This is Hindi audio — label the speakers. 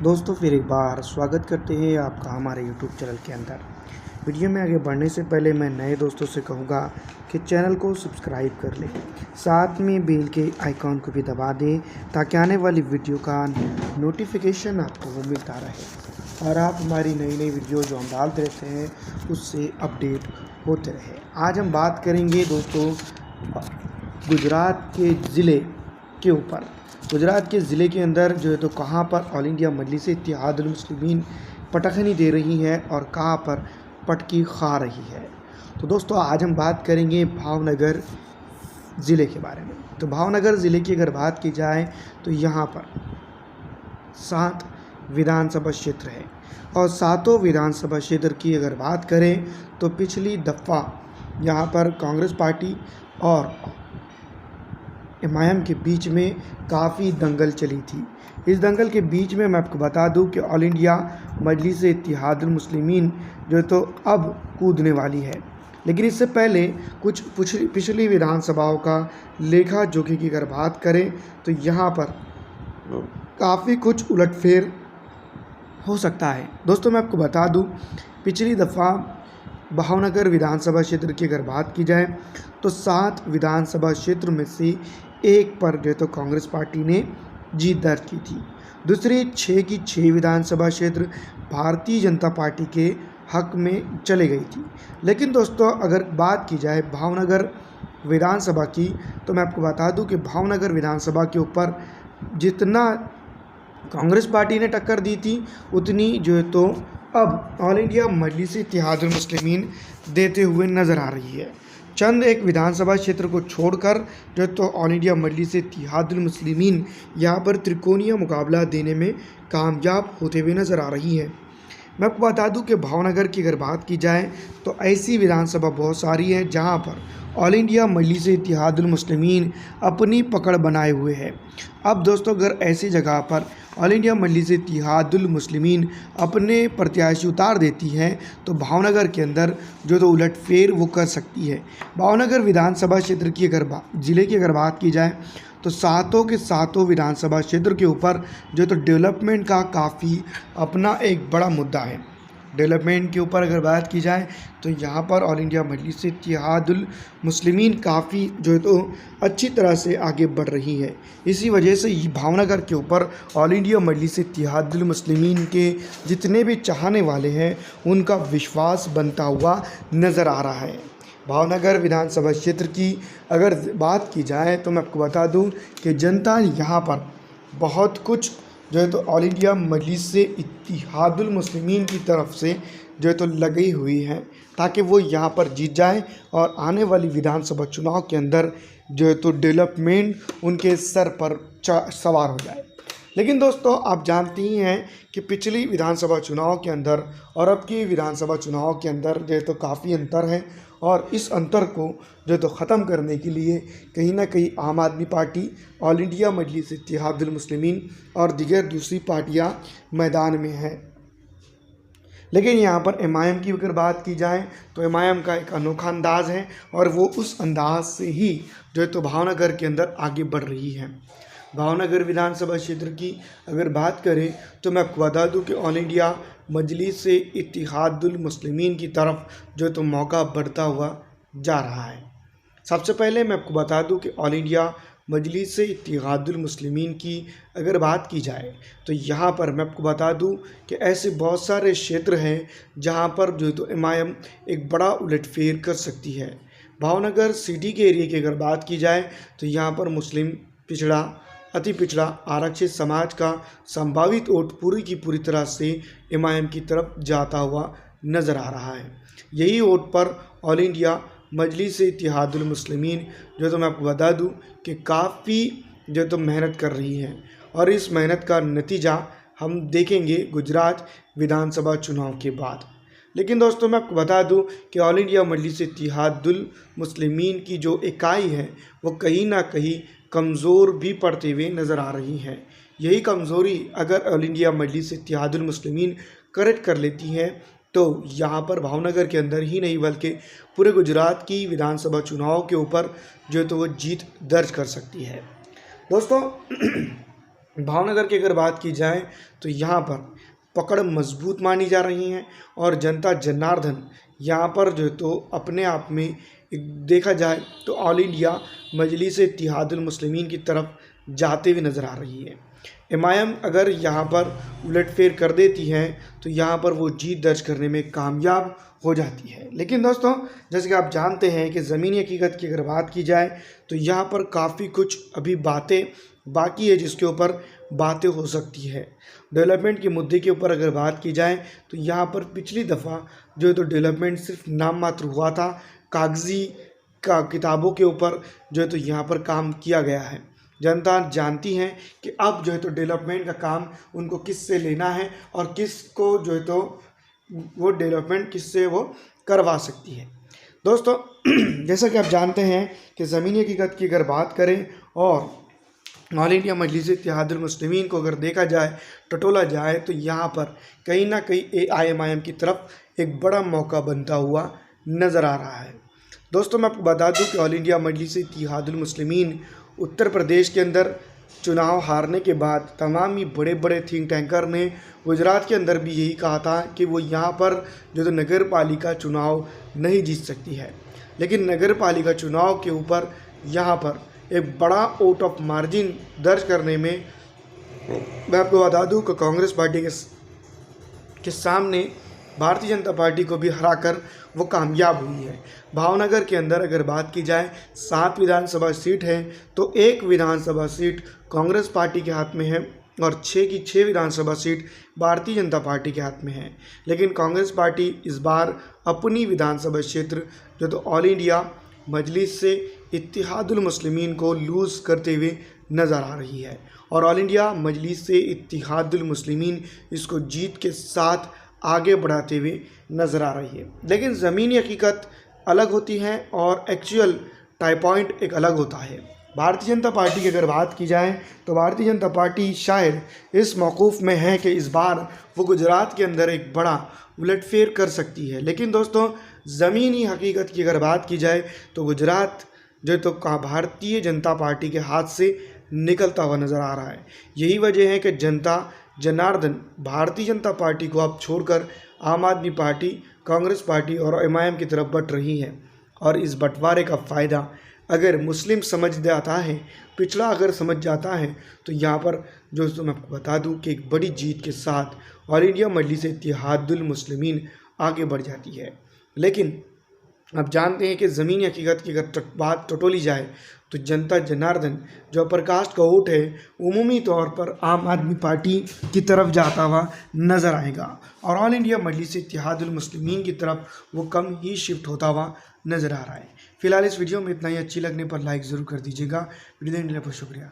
Speaker 1: दोस्तों फिर एक बार स्वागत करते हैं आपका हमारे YouTube चैनल के अंदर। वीडियो में आगे बढ़ने से पहले मैं नए दोस्तों से कहूँगा कि चैनल को सब्सक्राइब कर लें, साथ में बेल के आइकॉन को भी दबा दें ताकि आने वाली वीडियो का नोटिफिकेशन आपको वो मिलता रहे और आप हमारी नई नई वीडियो जो हम डालते रहते हैं उससे अपडेट होते रहे। आज हम बात करेंगे दोस्तों गुजरात के ज़िले के ऊपर। गुजरात के ज़िले के अंदर जो है तो कहाँ पर ऑल इंडिया मजलिस-ए-इत्तेहादुल मुस्लिमीन पटखनी दे रही है और कहाँ पर पटकी खा रही है। तो दोस्तों आज हम बात करेंगे भावनगर ज़िले के बारे में। तो भावनगर ज़िले की अगर बात की जाए तो यहाँ पर 7 विधानसभा क्षेत्र है और सातों विधानसभा क्षेत्र की अगर बात करें तो पिछली दफ़ा यहाँ पर कांग्रेस पार्टी और एमआईएम के बीच में काफ़ी दंगल चली थी। इस दंगल के बीच में मैं आपको बता दूं कि ऑल इंडिया मजलिस-ए-इत्तेहादुल मुस्लिमीन जो तो अब कूदने वाली है, लेकिन इससे पहले कुछ पिछली विधानसभाओं का लेखा जोखी की अगर बात करें तो यहाँ पर काफ़ी कुछ उलटफेर हो सकता है। दोस्तों मैं आपको बता दूं पिछली दफ़ा भावनगर विधानसभा क्षेत्र की अगर बात की जाए तो 7 विधानसभा क्षेत्र में से एक पर जो तो कांग्रेस पार्टी ने जीत दर्ज की थी। दूसरे 6 की 6 विधानसभा क्षेत्र भारतीय जनता पार्टी के हक में चले गई थी। लेकिन दोस्तों अगर बात की जाए भावनगर विधानसभा की तो मैं आपको बता दूं कि भावनगर विधानसभा के ऊपर जितना कांग्रेस पार्टी ने टक्कर दी थी उतनी जो है तो अब ऑल इंडिया मजलिस-ए-इत्तेहादुल मुस्लिमीन देते हुए नज़र आ रही है। चंद एक विधानसभा क्षेत्र को छोड़कर जो तो ऑल इंडिया मजलिस-ए-इत्तेहादुल मुस्लिमीन यहाँ पर त्रिकोणीय मुकाबला देने में कामयाब होते हुए नज़र आ रही है। मैं आपको बता दूं कि भावनगर की अगर बात की जाए तो ऐसी विधानसभा बहुत सारी है जहां पर ऑल इंडिया मजलिस-ए-इत्तेहादुल मुस्लिमीन अपनी पकड़ बनाए हुए है। अब दोस्तों अगर ऐसी जगह पर ऑल इंडिया मजलिस-ए-इत्तेहादुल मुस्लिमीन अपने प्रत्याशी उतार देती है तो भावनगर के अंदर जो तो उलटफेर वो कर सकती है। भावनगर विधानसभा क्षेत्र की अगर ज़िले की अगर बात की जाए तो सातों के सातों विधानसभा क्षेत्र के ऊपर जो तो डेवलपमेंट का काफ़ी अपना एक बड़ा मुद्दा है। डेवलपमेंट के ऊपर अगर बात की जाए तो यहाँ पर ऑल इंडिया मजलिस-ए-इत्तेहादुल मुस्लिमीन काफ़ी जो है तो अच्छी तरह से आगे बढ़ रही है। इसी वजह से भावनगर के ऊपर ऑल इंडिया मजलिस-ए-इत्तेहादुल मुस्लिमीन के जितने भी चाहने वाले हैं उनका विश्वास बनता हुआ नज़र आ रहा है। भावनगर विधानसभा क्षेत्र की अगर बात की जाए तो मैं आपको बता दूं कि जनता यहाँ पर बहुत कुछ जो है तो ऑल इंडिया मजलिस-ए-इत्तेहादुल मुस्लिमीन की तरफ से जो है तो लगी हुई है ताकि वो यहाँ पर जीत जाए और आने वाली विधानसभा चुनाव के अंदर जो है तो डेवलपमेंट उनके सर पर सवार हो जाए। लेकिन दोस्तों आप जानते ही हैं कि पिछली विधानसभा चुनाव के अंदर और अब की विधानसभा चुनाव के अंदर जो है तो काफ़ी अंतर है और इस अंतर को जो तो ख़त्म करने के लिए कहीं ना कहीं आम आदमी पार्टी, ऑल इंडिया मजलिस-ए-इत्तेहादुल मुस्लिमीन और दीगर दूसरी पार्टियां मैदान में हैं। लेकिन यहाँ पर एमआईएम की अगर बात की जाए तो एमआईएम का एक अनोखा अंदाज़ है और वो उस अंदाज से ही जो है तो भावनगर के अंदर आगे बढ़ रही है। भावनगर विधानसभा क्षेत्र की अगर बात करें तो मैं आपको बता दूं कि ऑल इंडिया मजलिस-ए-इत्तेहादुल मुस्लिमीन की तरफ जो तो मौका बढ़ता हुआ जा रहा है। सबसे पहले मैं आपको बता दूं कि ऑल इंडिया मजलिस-ए-इत्तेहादुल मुस्लिमीन की अगर बात की जाए तो यहाँ पर मैं आपको बता दूं कि ऐसे बहुत सारे क्षेत्र हैं जहाँ पर जो तो एमआईएम एक बड़ा उलटफेर कर सकती है। भावनगर सिटी के एरिया की अगर बात की जाए तो यहाँ पर मुस्लिम पिछड़ा, अति पिछड़ा, आरक्षित समाज का संभावित वोट पूरी की पूरी तरह से एमआईएम की तरफ जाता हुआ नज़र आ रहा है। यही वोट पर ऑल इंडिया मजलिस-ए-इत्तेहादुल मुस्लिमीन जो तो मैं आपको बता दूं कि काफ़ी जो तो मेहनत कर रही है और इस मेहनत का नतीजा हम देखेंगे गुजरात विधानसभा चुनाव के बाद। लेकिन दोस्तों मैं आपको बता दूं कि ऑल इंडिया मजलिस-ए-इत्तेहादुल मुस्लिमीन की जो इकाई है वो कहीं ना कहीं कमज़ोर भी पड़ते हुए नज़र आ रही है। यही कमज़ोरी अगर ऑल इंडिया मजलिस-ए-इत्तेहादुल मुस्लिमीन करेक्ट कर लेती हैं तो यहाँ पर भावनगर के अंदर ही नहीं बल्कि पूरे गुजरात की विधानसभा चुनाव के ऊपर जो है तो वो जीत दर्ज कर सकती है। दोस्तों भावनगर की अगर बात की जाए तो यहाँ पर पकड़ मजबूत मानी जा रही है और जनता जनार्दन यहाँ पर जो है तो अपने आप में देखा जाए तो ऑल इंडिया मजलिस इत्तेहादुल मुस्लिमीन की तरफ जाते हुए नज़र आ रही है। एमआईएम अगर यहाँ पर उलटफेर कर देती है तो यहाँ पर वो जीत दर्ज करने में कामयाब हो जाती है। लेकिन दोस्तों, जैसे कि आप जानते हैं कि ज़मीनी हकीकत की अगर बात की जाए तो यहाँ पर काफ़ी कुछ अभी बातें बाकी है जिसके ऊपर बातें हो सकती है। डेवलपमेंट के मुद्दे के ऊपर अगर बात की जाए तो यहाँ पर पिछली दफ़ा जो है तो डेवलपमेंट सिर्फ नाम मात्र हुआ था, कागज़ी का किताबों के ऊपर जो है तो यहाँ पर काम किया गया है। जनता जानती है कि अब जो है तो डेवलपमेंट का काम उनको किससे लेना है और किसको जो है तो वो डेवलपमेंट किससे वो करवा सकती है। दोस्तों, जैसा कि आप जानते हैं कि ज़मीनी हकीकत की अगर बात करें और ऑल इंडिया मजलिस इत्तेहादुल मुस्लिमीन को अगर देखा जाए, टटोला जाए तो यहाँ पर कहीं ना कहीं एआईएमआईएम की तरफ एक बड़ा मौका बनता हुआ नज़र आ रहा है। दोस्तों, मैं आपको बता दूं कि ऑल इंडिया मजलिस इत्तेहादुल मुस्लिमीन उत्तर प्रदेश के अंदर चुनाव हारने के बाद तमाम ही बड़े बड़े थिंक टैंकर ने गुजरात के अंदर भी यही कहा था कि वो यहाँ पर जो तो नगर पालिका चुनाव नहीं जीत सकती है। लेकिन नगर पालिका चुनाव के ऊपर यहाँ पर एक बड़ा आउट ऑफ मार्जिन दर्ज करने में मैं आपको बता दूं कि कांग्रेस पार्टी के सामने भारतीय जनता पार्टी को भी हराकर वो कामयाब हुई है। भावनगर के अंदर अगर बात की जाए 7 विधानसभा सीट है तो 1 विधानसभा सीट कांग्रेस पार्टी के हाथ में है और 6 की 6 विधानसभा सीट भारतीय जनता पार्टी के हाथ में है। लेकिन कांग्रेस पार्टी इस बार अपनी विधानसभा क्षेत्र जो तो ऑल इंडिया मजलिस से इत्तेहादुल मुस्लिमीन को लूज़ करते हुए नज़र आ रही है और ऑल इंडिया मजलिस से इत्तेहादुल मुस्लिमीन इसको जीत के साथ आगे बढ़ाते हुए नज़र आ रही है। लेकिन ज़मीनी हकीकत अलग होती है और एक्चुअल टाई पॉइंट एक अलग होता है। भारतीय जनता पार्टी की अगर बात की जाए तो भारतीय जनता पार्टी शायद इस मौक़ूफ़ में है कि इस बार वो गुजरात के अंदर एक बड़ा उलटफेर कर सकती है। लेकिन दोस्तों, ज़मीनी हकीकत की अगर बात की जाए तो गुजरात जो तो भारतीय जनता पार्टी के हाथ से निकलता हुआ नज़र आ रहा है। यही वजह है कि जनता जनार्दन भारतीय जनता पार्टी को अब छोड़कर आम आदमी पार्टी, कांग्रेस पार्टी और एमआईएम की तरफ बट रही है और इस बंटवारे का फ़ायदा अगर मुस्लिम समझ जाता है, पिछड़ा अगर समझ जाता है तो यहाँ पर जो मैं आपको बता दूं कि एक बड़ी जीत के साथ ऑल इंडिया मजलिस इत्तेहादुल मुस्लिमीन आगे बढ़ जाती है। लेकिन अब जानते हैं कि ज़मीनी हकीकत की अगर बात टटोली जाए तो जनता जनार्दन जो प्रकाश का वोट है उमूमी तौर पर आम आदमी पार्टी की तरफ जाता हुआ नज़र आएगा और ऑल इंडिया मजलिस इत्तेहादुल मुस्लिमीन की तरफ वो कम ही शिफ्ट होता हुआ नज़र आ रहा है। फिलहाल इस वीडियो में इतना ही। अच्छी लगने पर लाइक ज़रूर कर दीजिएगा। वीडियो देखने के लिए बहुत शुक्रिया।